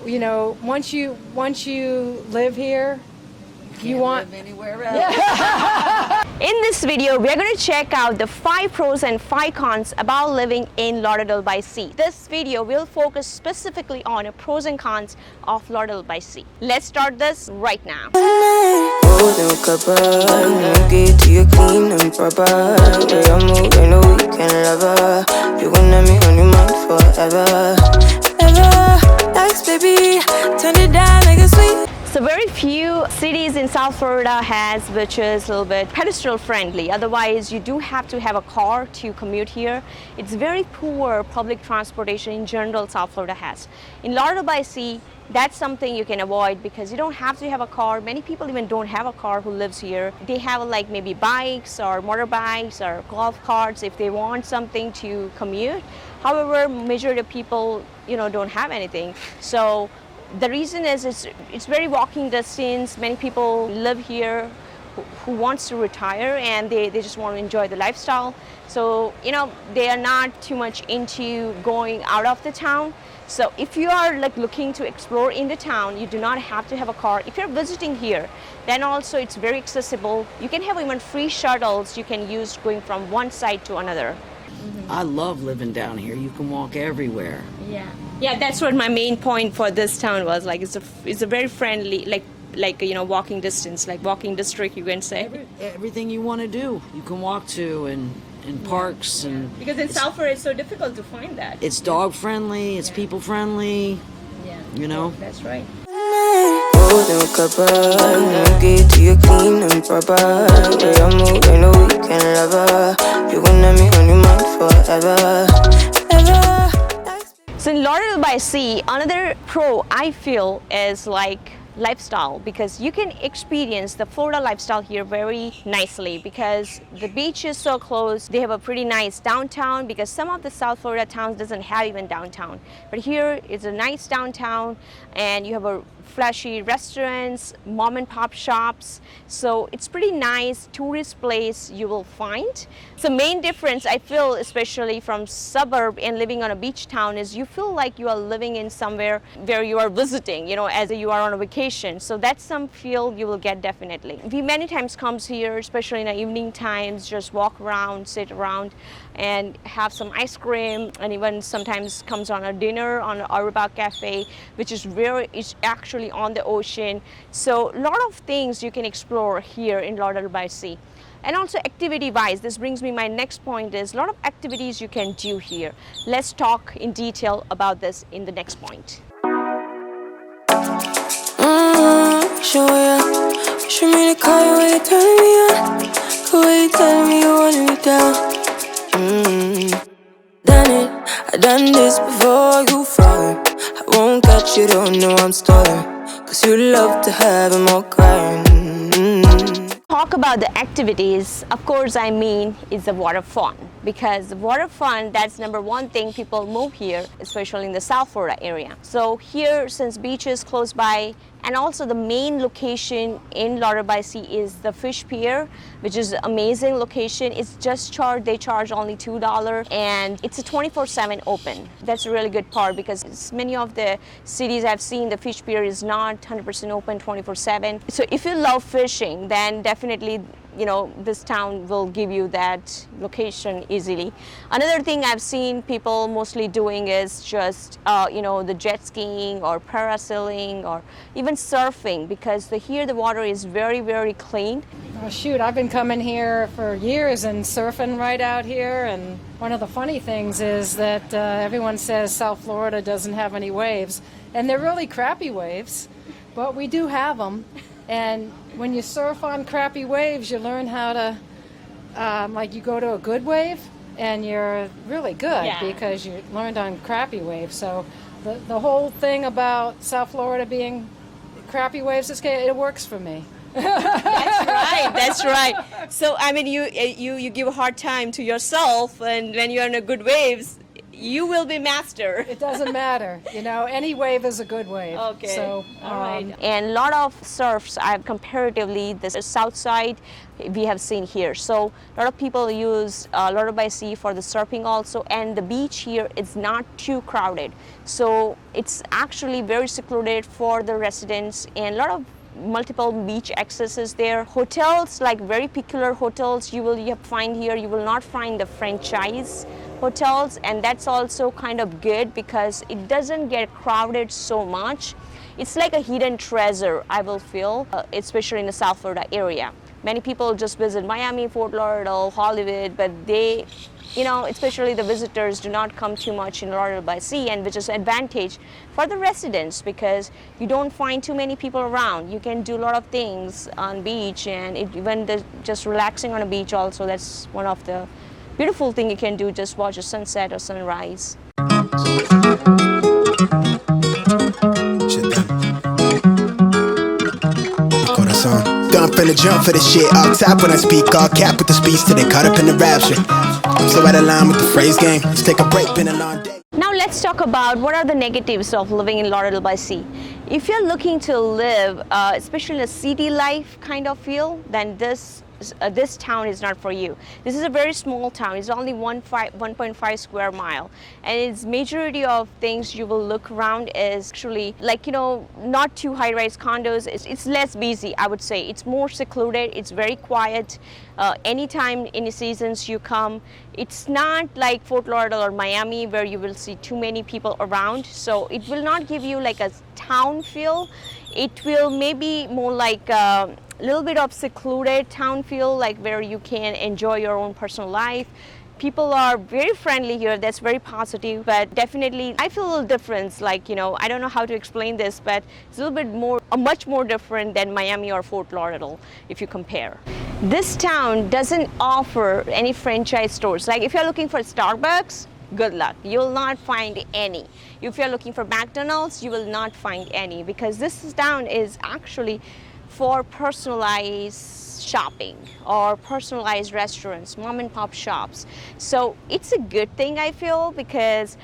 you know, once you live here, you want live anywhere else. In this video, we are going to check out the 5 pros and 5 cons about living in Lauderdale by Sea. This video will focus specifically on the pros and cons of Lauderdale by Sea. Let's start this right now. So very few cities in South Florida has which is a little bit pedestrian friendly. Otherwise, you do have to have a car to commute here. It's very poor public transportation in general South Florida has. In Lauderdale by Sea, that's something you can avoid because you don't have to have a car. Many people even don't have a car who lives here. They have like maybe bikes or motorbikes or golf carts if they want something to commute. However, majority of people, you know, don't have anything. So the reason is it's very walking distance. Many people live here who wants to retire and they just want to enjoy the lifestyle. So, you know, they are not too much into going out of the town. So if you are like looking to explore in the town, you do not have to have a car. If you're visiting here, then also it's very accessible. You can have even free shuttles you can use going from one side to another. I love living down here. You can walk everywhere. Yeah, that's what my main point for this town was. Like it's a very friendly, like you know, walking distance, like walking district, you can say. Everything you want to do, you can walk to, and parks and. Because in South Florida, it's so difficult to find that. It's dog friendly. It's people friendly. Yeah, you know. That's right. So in Lauderdale by Sea, another pro I feel is like lifestyle, because you can experience the Florida lifestyle here very nicely because the beach is so close. They have a pretty nice downtown because some of the South Florida towns doesn't have even downtown, but here is a nice downtown and you have a flashy restaurants, mom and pop shops. So it's pretty nice tourist place you will find. So main difference I feel, especially from suburb and living on a beach town, is you feel like you are living in somewhere where you are visiting, you know, as you are on a vacation. So that's some feel you will get definitely. We many times comes here, especially in the evening times, just walk around, sit around and have some ice cream, and even sometimes comes on a dinner on an Aruba Cafe, which is actually on the ocean. So a lot of things you can explore here in Lauderdale by Sea. And also activity wise, this brings me my next point is a lot of activities you can do here. Let's talk in detail about this in the next point. Show me the car when you turn me on. The way you tell me you want me down. Done it, I done this before you falling. I won't catch you, don't know I'm stalling. Cause you love to have them all crying. Talk about the activities, of course I mean is the water fun, because the water fun, that's number one thing people move here, especially in the South Florida area. So here, since beach is close by, and also the main location in Lauderdale by Sea is the fish pier, which is an amazing location. It's just they charge only $2 and it's a 24/7 open. That's a really good part because many of the cities I've seen, the fish pier is not 100% open 24/7. So if you love fishing, then definitely, you know, this town will give you that location easily. Another thing I've seen people mostly doing is just, you know, the jet skiing or parasailing or even surfing, because here the water is very, very clean. Oh, shoot, I've been coming here for years and surfing right out here. And one of the funny things is that everyone says South Florida doesn't have any waves. And they're really crappy waves, but we do have them. And when you surf on crappy waves, you learn how to, like you go to a good wave and you're really good because you learned on crappy waves. So the whole thing about South Florida being crappy waves, it works for me. That's right. So I mean, you give a hard time to yourself, and when you're in a good waves, you will be master. It doesn't matter. Any wave is a good wave. Okay. So, all right. And a lot of surfs are comparatively the south side we have seen here. So a lot of people use Lauderdale by Sea for the surfing also, and the beach here is not too crowded. So it's actually very secluded for the residents, and a lot of multiple beach accesses there. Hotels, like very peculiar hotels you will find here. You will not find the franchise hotels, and that's also kind of good because it doesn't get crowded so much. It's like a hidden treasure, I will feel, especially in the South Florida area. Many people just visit Miami, Fort Lauderdale, Hollywood, but they, especially the visitors do not come too much in Lauderdale by Sea, and which is an advantage for the residents because you don't find too many people around. You can do a lot of things on beach, and even just relaxing on a beach also, that's one of the beautiful thing you can do, just watch a sunset or sunrise. I'm finna jump for the shit. All top when I speak, all cap with the speech till they caught up in the rapture. I'm so out of line with the phrase game. Let's take a break, been a long day. Now let's talk about what are the negatives of living in Lauderdale by Sea. If you're looking to live, especially in a city life kind of feel, then this town is not for you. This is a very small town. It's only 1.5 square mile, and its majority of things you will look around is actually not too high-rise condos. It's less busy, I would say. It's more secluded. It's very quiet. Anytime in the seasons you come, it's not like Fort Lauderdale or Miami where you will see too many people around. So it will not give you like a town feel. It will maybe more like a little bit of secluded town feel, like where you can enjoy your own personal life. People are very friendly here. That's very positive, but definitely I feel a little difference. I don't know how to explain this, but it's a little bit more, much more different than Miami or Fort Lauderdale if you compare. This town doesn't offer any franchise stores. Like if you're looking for Starbucks, good luck. You will not find any. If you're looking for McDonald's, you will not find any, because this town is actually for personalized shopping or personalized restaurants, mom and pop shops. So it's a good thing, I feel, because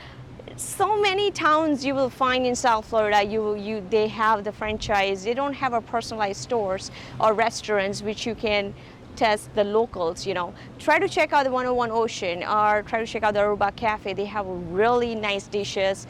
so many towns you will find in South Florida, they have the franchise. They don't have a personalized stores or restaurants which you can test the locals. Try to check out the 101 Ocean or try to check out the Aruba Cafe. They have really nice dishes.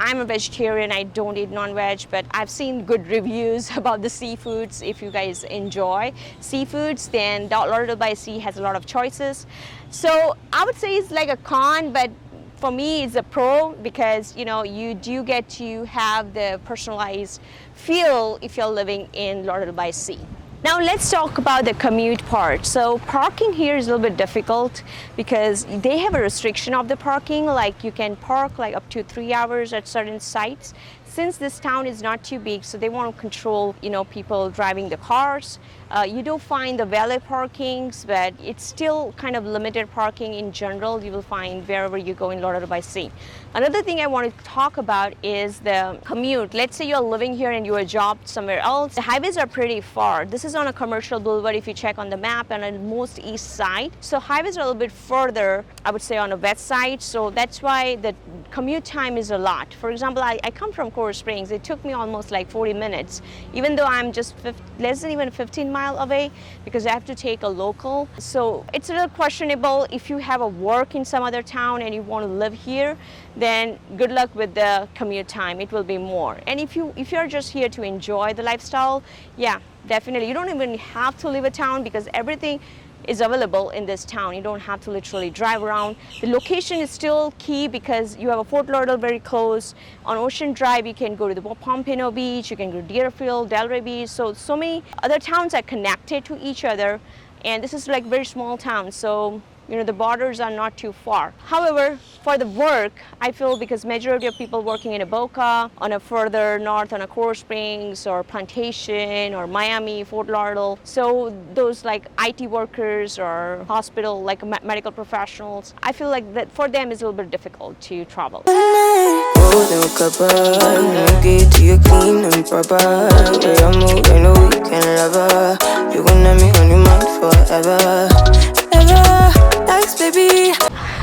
I'm a vegetarian, I don't eat non-veg, but I've seen good reviews about the seafoods. If you guys enjoy seafoods, then Lauderdale by Sea has a lot of choices. So I would say it's like a con, but for me it's a pro, because you do get to have the personalized feel if you're living in Lauderdale by Sea. Now let's talk about the commute part. So parking here is a little bit difficult because they have a restriction of the parking. Like you can park like up to 3 hours at certain sites. Since this town is not too big, so they want to control, people driving the cars. You do find the valet parkings, but it's still kind of limited parking in general. You will find wherever you go in Lauderdale by Sea. Another thing I want to talk about is the commute. Let's say you're living here and you're job somewhere else. The highways are pretty far. This is on a commercial boulevard if you check on the map, and on most east side. So highways are a little bit further, I would say, on the west side. So that's why the commute time is a lot. For example, I come from Coral Springs. It took me almost like 40 minutes, even though I'm just less than even 15 miles away, because I have to take a local. So it's a little questionable. If you have a work in some other town and you want to live here, then good luck with the commute time. It will be more. And if you're just here to enjoy the lifestyle, yeah, definitely. You don't even have to leave a town because everything is available in this town. You don't have to literally drive around. The location is still key because you have a Fort Lauderdale very close. On Ocean Drive, you can go to the Pompano Beach, you can go to Deerfield, Delray Beach. So many other towns are connected to each other, and this is like very small town. So the borders are not too far. However, for the work, I feel, because majority of people working in Boca, on a further north, on a Coral Springs or Plantation or Miami, Fort Lauderdale, so those like IT workers or hospital, like medical professionals, I feel like that for them it's a little bit difficult to travel.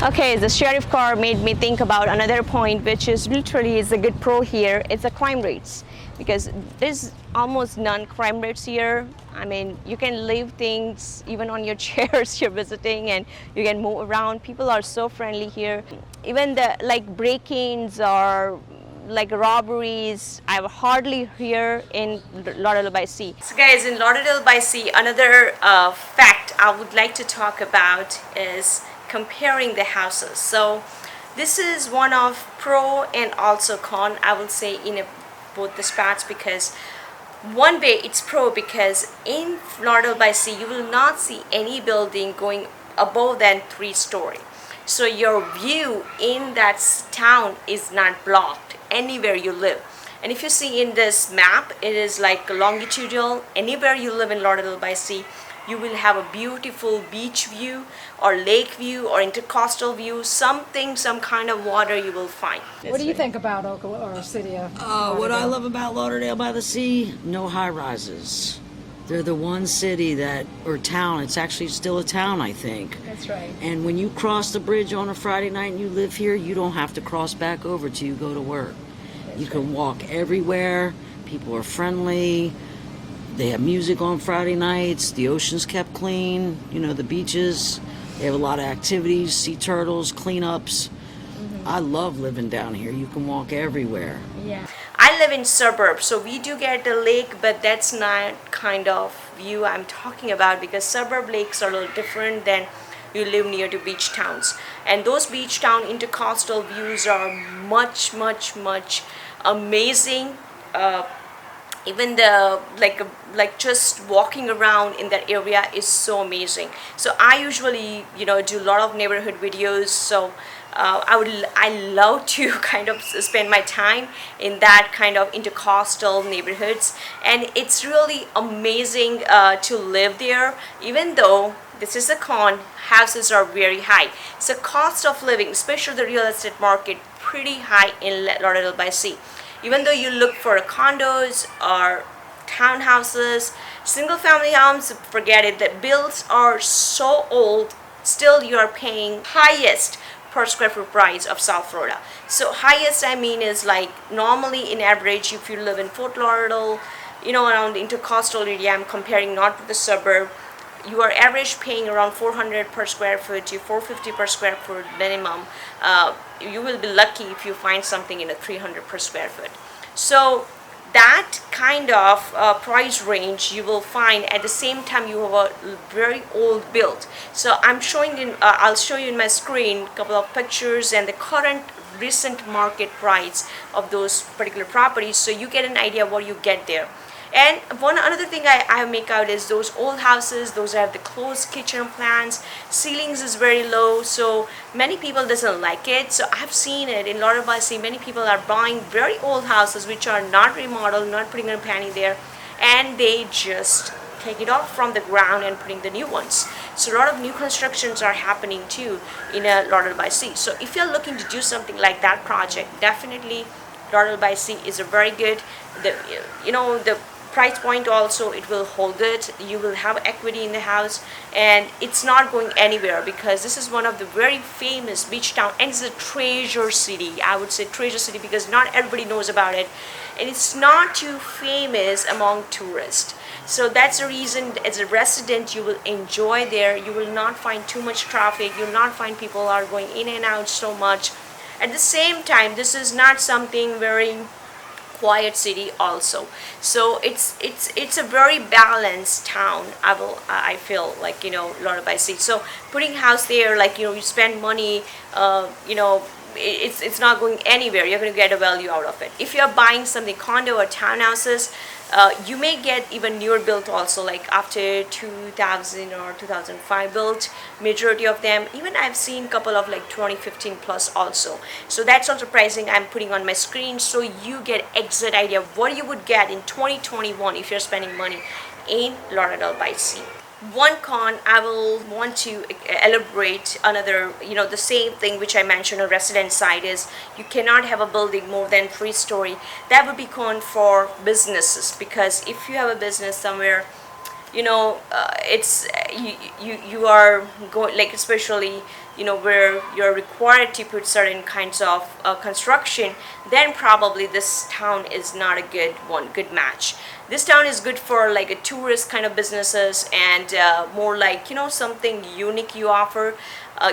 Okay, the sheriff car made me think about another point, which is literally is a good pro here. It's the crime rates, because there's almost none crime rates here. I mean, you can leave things even on your chairs you're visiting, and you can move around. People are so friendly here. Even the like break-ins or like robberies, I hardly hear in Lauderdale by Sea. So guys, in Lauderdale by Sea, another fact I would like to talk about is comparing the houses. So this is one of pro and also con, I will say, in both the spots, because one way it's pro because in Lauderdale by Sea you will not see any building going above than 3-story. So your view in that town is not blocked anywhere you live. And if you see in this map, it is like longitudinal. Anywhere you live in Lauderdale by Sea, you will have a beautiful beach view or lake view or intercoastal view, some kind of water you will find. What do you think about Oakland or City of What I Lauderdale? love about Lauderdale by the Sea, no high rises. They're the one city that, or town, it's actually still a town, I think. That's right. And when you cross the bridge on a Friday night and you live here, you don't have to cross back over till you go to work. You can walk everywhere. People are friendly. They have music on Friday nights. The ocean's kept clean. You know, the beaches. They have a lot of activities, sea turtles, cleanups. I love living down here. You can walk everywhere. Yeah. I live in suburbs, so we do get the lake, but that's not kind of view I'm talking about, because suburb lakes are a little different than you live near to beach towns. And those beach town intercoastal views are much amazing. Even the like just walking around in that area is so amazing. So I usually do a lot of neighborhood videos, so I love to kind of spend my time in that kind of intercoastal neighborhoods, and it's really amazing to live there. Even though this is a con, houses are very high, so cost of living, especially the real estate market, pretty high in Lauderdale by Sea. Even though you look for condos or townhouses, single family homes, forget it. The bills are so old, still you are paying highest per square foot price of South Florida. So highest I mean is like normally in average, if you live in Fort Lauderdale, around the intercoastal area, I'm comparing not with the suburb, you are average paying around 400 per square foot to 450 per square foot minimum. You will be lucky if you find something in a 300 per square foot. So that kind of price range you will find. At the same time, you have a very old build. So I'm showing in I'll show you in my screen a couple of pictures and the current recent market price of those particular properties, so you get an idea what you get there. And another thing I make out is those old houses, those have the closed kitchen plans, ceilings is very low, so many people doesn't like it. So I've seen it in Lauderdale by Sea. Many people are buying very old houses which are not remodeled, not putting a planning there, and they just take it off from the ground and putting the new ones. So a lot of new constructions are happening too in Lauderdale by Sea. So if you're looking to do something like that project, definitely Lauderdale by Sea is a very good. The price point also, it will hold it. You will have equity in the house, and it's not going anywhere, because this is one of the very famous beach town, and it's a treasure city. I would say treasure city because not everybody knows about it, and it's not too famous among tourists. So that's the reason, as a resident, you will enjoy there. You will not find too much traffic. You will not find people are going in and out so much. At the same time, this is not something very quiet city also. So it's a very balanced town. I feel like Lauderdale by Sea. So putting house there, like you spend money, it's not going anywhere. You're going to get a value out of it. If you're buying something condo or townhouses, you may get even newer built also, like after 2000 or 2005 built, majority of them. Even I've seen a couple of like 2015 plus also. So that's also pricing I'm putting on my screen, so you get exact idea of what you would get in 2021 if you're spending money in Lauderdale by Sea. One con I will want to elaborate, another, the same thing which I mentioned on resident side, is you cannot have a building more than 3-story. That would be con for businesses, because if you have a business somewhere, it's you are going, like especially where you're required to put certain kinds of construction, then probably this town is not a good match. This town is good for like a tourist kind of businesses, and more like something unique you offer.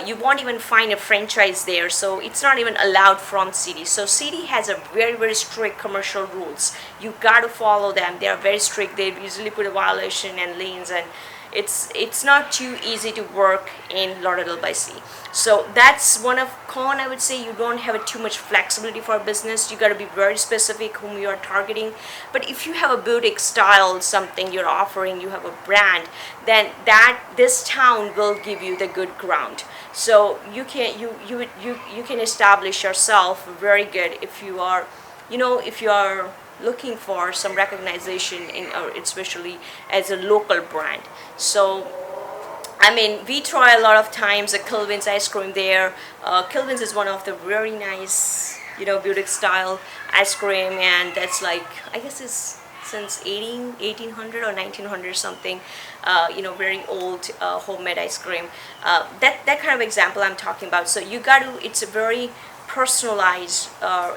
You won't even find a franchise there, so it's not even allowed from city. So city has a very strict commercial rules. You got to follow them. They are very strict. They usually put a violation and liens, and it's not too easy to work in Lauderdale by Sea. So that's one of con. I would say you don't have too much flexibility for business. You got to be very specific whom you are targeting. But if you have a boutique style something you're offering, you have a brand, then this town will give you the good ground. So you can establish yourself very good if you are looking for some recognition or especially as a local brand. So I mean, we try a lot of times the Kelvin's ice cream there. Kelvin's is one of the very nice, boutique style ice cream, and that's like, I guess it's since 1800 or 1900 something. Very old homemade ice cream. That kind of example I'm talking about. So it's a very personalized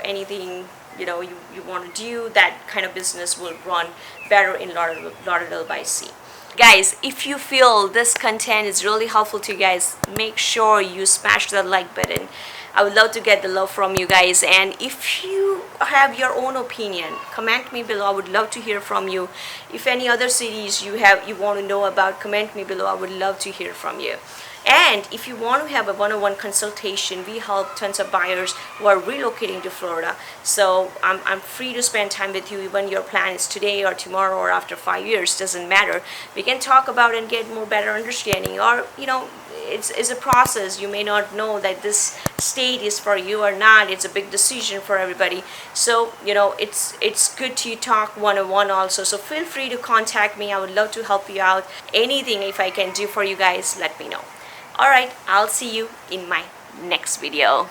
anything you want to do. That kind of business will run better in Lauderdale by Sea. Guys, if you feel this content is really helpful to you guys, make sure you smash the like button. I would love to get the love from you guys, and if you have your own opinion, comment me below. I would love to hear from you. If any other cities you want to know about, comment me below. I would love to hear from you. And if you want to have a one-on-one consultation, we help tons of buyers who are relocating to Florida. So I'm free to spend time with you, even your plan is today or tomorrow or after 5 years, doesn't matter. We can talk about and get more better understanding. Or it's a process. You may not know that this state is for you or not. It's a big decision for everybody. So it's good to talk one-on-one also. So feel free to contact me. I would love to help you out. Anything if I can do for you guys, let me know. Alright, I'll see you in my next video.